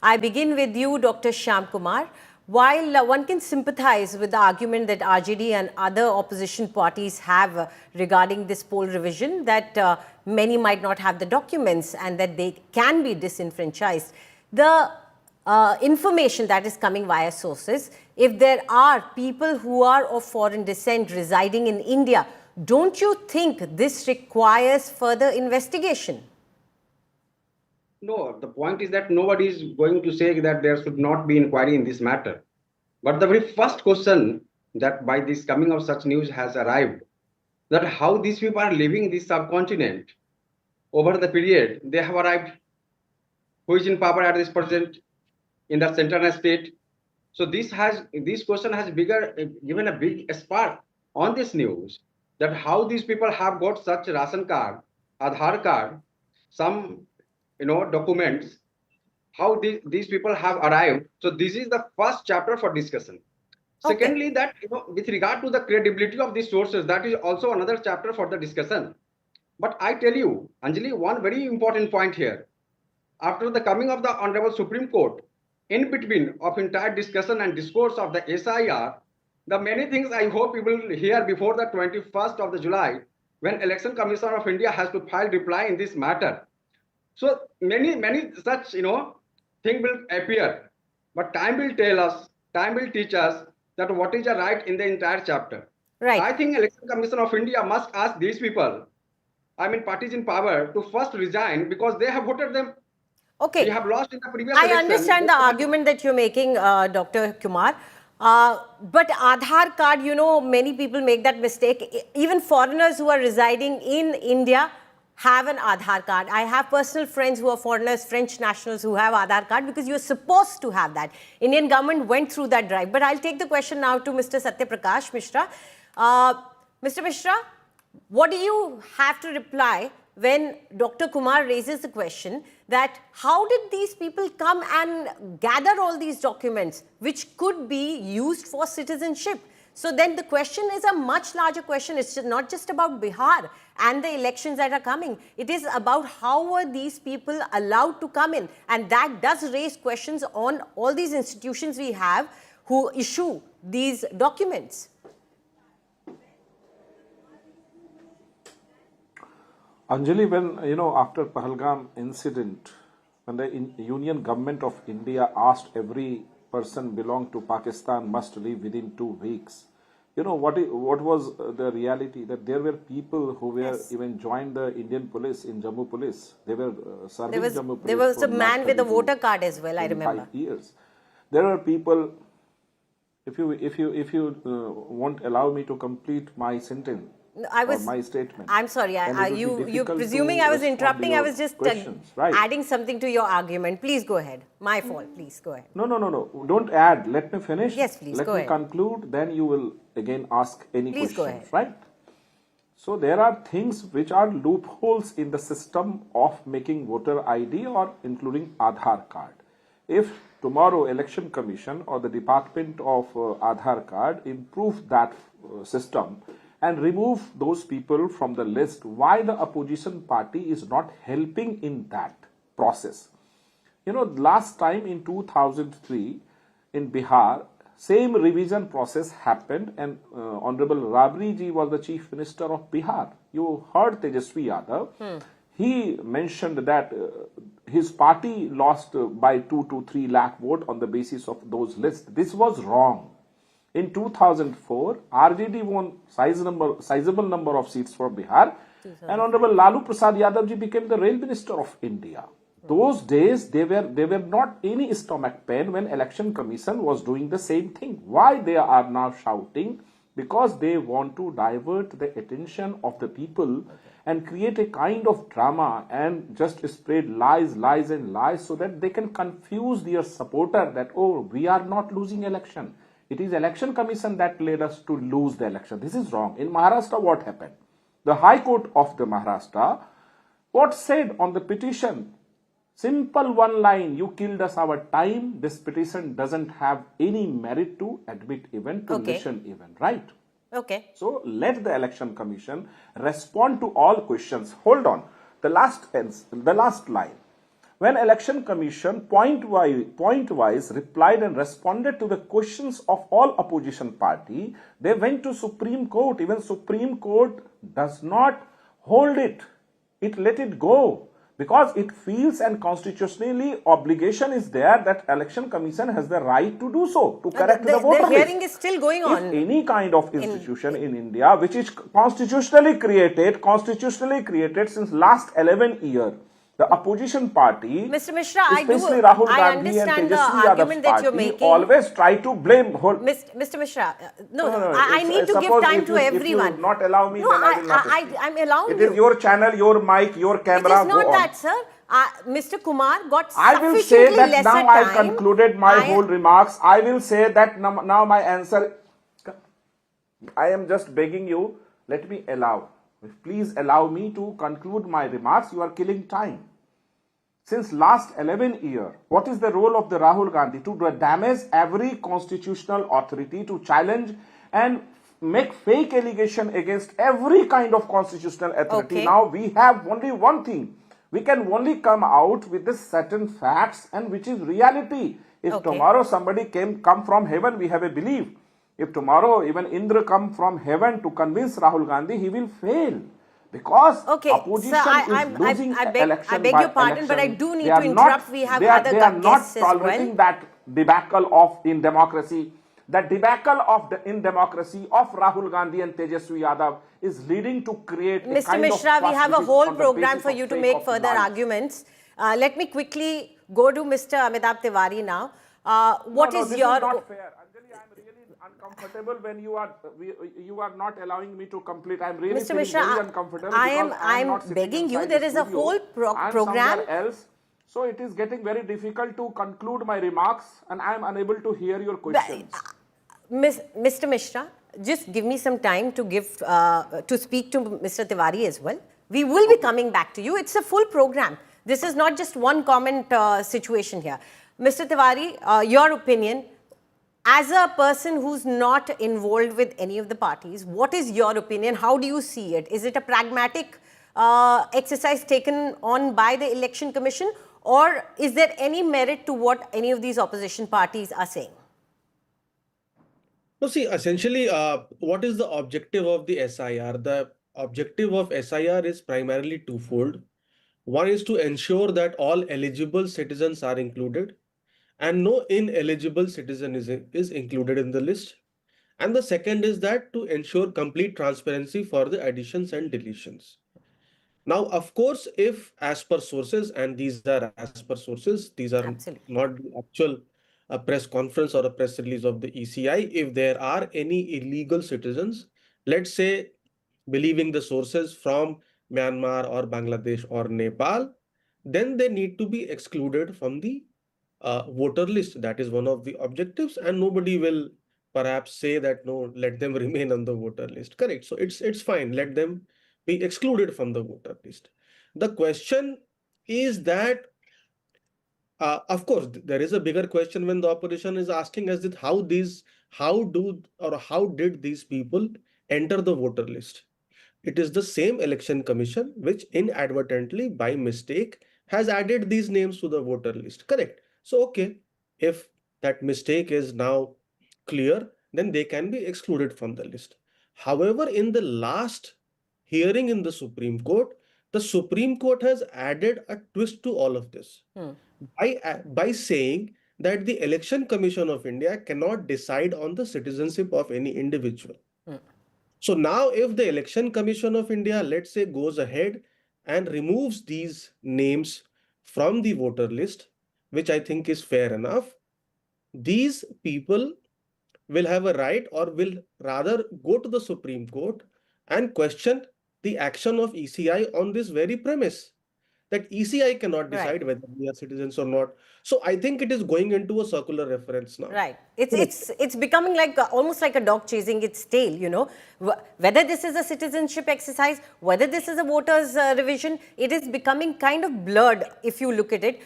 I begin with you, Dr. Shyam Kumar. While one can sympathize with the argument that RJD and other opposition parties have regarding this poll revision, that many might not have the documents and that they can be disenfranchised, the information that is coming via sources, if there are people who are of foreign descent residing in India, don't you think this requires further investigation? No, the point is that nobody is going to say that there should not be inquiry in this matter. But the very first question that by this coming of such news has arrived, that how these people are living in this subcontinent over the period they have arrived, who is in power at this present in the central state. So this question has given a big spark on this news, that how these people have got such ration card, Aadhaar card, some documents, how these people have arrived. So this is the first chapter for discussion. Okay. Secondly, that with regard to the credibility of these sources, that is also another chapter for the discussion. But I tell you, Anjali, one very important point here. After the coming of the Honorable Supreme Court, in between of entire discussion and discourse of the SIR, the many things I hope you will hear before the 21st of the July, when Election Commission of India has to file reply in this matter. So many such thing will appear, but time will tell us, time will teach us that what is the right in the entire chapter. Right. I think Election Commission of India must ask these people, I mean parties in power, to first resign because they have voted them. Okay. We have lost in the previous I election. understand the argument that you're making, Dr. Kumar. But Aadhaar card, many people make that mistake. Even foreigners who are residing in India have an Aadhaar card. I have personal friends who are foreigners, French nationals who have Aadhaar card because you're supposed to have that. Indian government went through that drive. But I'll take the question now to Mr. Satya Prakash Mishra. Mr. Mishra, what do you have to reply when Dr. Kumar raises the question that how did these people come and gather all these documents which could be used for citizenship? So then the question is a much larger question. It's not just about Bihar and the elections that are coming. It is about how were these people allowed to come in? And that does raise questions on all these institutions we have who issue these documents. Anjali, when, after Pahalgam incident, when the Union Government of India asked every person belong to Pakistan must leave within 2 weeks, what was the reality? That there were people who were even joined the Indian police in Jammu police. They were serving Jammu police. There was a man with a voter card as well, I remember. 5 years. There are people, if you won't allow me to complete my sentence, my statement. I'm sorry, you're presuming I was interrupting. I was just adding something to your argument. Please go ahead. My fault. Please go ahead. No. Don't add. Let me finish. Yes, please. Let me conclude. Then you will again ask any questions. Go ahead. Right? So there are things which are loopholes in the system of making voter ID or including Aadhaar card. If tomorrow Election Commission or the Department of Aadhaar card improve that system and remove those people from the list, why the opposition party is not helping in that process? Last time in 2003 in Bihar, same revision process happened and Honorable Rabri ji was the Chief Minister of Bihar. You heard Tejasvi Yadav. He mentioned that his party lost by 2 to 3 lakh votes on the basis of those lists. This was wrong. In 2004, RJD won sizable number of seats for Bihar, and Honorable Lalu Prasad Yadav ji became the Rail Minister of India. Those days, they were not any stomach pain when Election Commission was doing the same thing. Why they are now shouting? Because they want to divert the attention of the people and create a kind of drama and just spread lies so that they can confuse their supporter that, oh, we are not losing election. It is Election Commission that led us to lose the election. This is wrong. In Maharashtra, what happened? The High Court of the Maharashtra, what said on the petition? Simple one line, you killed us our time. This petition doesn't have any merit to admit even, to listen even, right? Okay. So let the Election Commission respond to all questions. Hold on. The last line. When Election Commission point-wise replied and responded to the questions of all opposition party, they went to Supreme Court. Even Supreme Court does not hold it. It let it go because it feels and constitutionally obligation is there that Election Commission has the right to do so, to correct the voter The hearing list. is still going on. If any kind of institution in India which is constitutionally created since last 11 years, the opposition party, Mr. Mishra, especially Rahul I Gandhi and understand the Tejaswi argument that Yadav's you're party, making. always try to blame whole. Mr. Mishra, no, No, I need to give suppose time if to you- everyone. If you not allow me, No, then I will not speak. I'm allowing It you. is your channel, your mic, your It camera. is not go on. that, sir. Mr. Kumar got I will say sufficiently that lesser now time. I concluded my whole remarks. I will say that now my answer. I am just begging you, let me allow. Please allow me to conclude my remarks. You are killing time. Since last 11 years, what is the role of the Rahul Gandhi? To damage every constitutional authority, to challenge and make fake allegation against every kind of constitutional authority. Okay. Now we have only one thing. We can only come out with the certain facts and which is reality. If Okay. tomorrow somebody come from heaven, we have a belief. If tomorrow even Indra come from heaven to convince Rahul Gandhi, he will fail. Because Okay, opposition sir, is losing I election beg by your pardon, but I election. do need They are to interrupt. not- We have they are- other They are not guests as well. tolerating that debacle of in democracy. The debacle of the in democracy of Rahul Gandhi and Tejaswi Yadav is leading to create a Mr. kind Mishra, of we have a trust whole on the program basis for of you to fake make of further lies. arguments. Let me quickly go to Mr. Amitabh Tiwari now. What No, is this your... is not fair. Anjali, I am really uncomfortable when you are not allowing me to complete. I am really Mr. feeling Mishra, very uncomfortable I because I am am not sitting begging you. inside There the is a studio. whole I am program. somewhere else. So it is getting very difficult to conclude my remarks and I am unable to hear your questions. Mr. Mishra, just give me some time to to speak to Mr. Tiwari as well. We will be coming back to you. It's a full program. This is not just one comment situation here. Mr. Tiwari, your opinion, as a person who's not involved with any of the parties, what is your opinion? How do you see it? Is it a pragmatic exercise taken on by the Election Commission, or is there any merit to what any of these opposition parties are saying? No, see, essentially, what is the objective of the SIR? The objective of SIR is primarily twofold. One is to ensure that all eligible citizens are included and no ineligible citizen is included in the list. And the second is that to ensure complete transparency for the additions and deletions. Now, of course, if as per sources, and these are as per sources, these are Absolutely. not the actual press conference or a press release of the ECI, if there are any illegal citizens, let's say, believing the sources from Myanmar or Bangladesh or Nepal, then they need to be excluded from the voter list. That is one of the objectives, and nobody will perhaps say that no, let them remain on the voter list. Correct. So it's fine. Let them be excluded from the voter list. The question is that, of course, there is a bigger question when the opposition is asking us that how did these people enter the voter list? It is the same election commission which inadvertently, by mistake, has added these names to the voter list. Correct. So, okay, if that mistake is now clear, then they can be excluded from the list. However, in the last hearing in the Supreme Court has added a twist to all of this by saying that the Election Commission of India cannot decide on the citizenship of any individual. So now if the Election Commission of India, let's say, goes ahead and removes these names from the voter list, which I think is fair enough, these people will have a right, or will rather go to the Supreme Court and question the action of ECI on this very premise that ECI cannot decide whether we are citizens or not. So I think it is going into a circular reference now. Right. It's becoming like almost like a dog chasing its tail, you know. Whether this is a citizenship exercise, whether this is a voters revision, it is becoming kind of blurred if you look at it.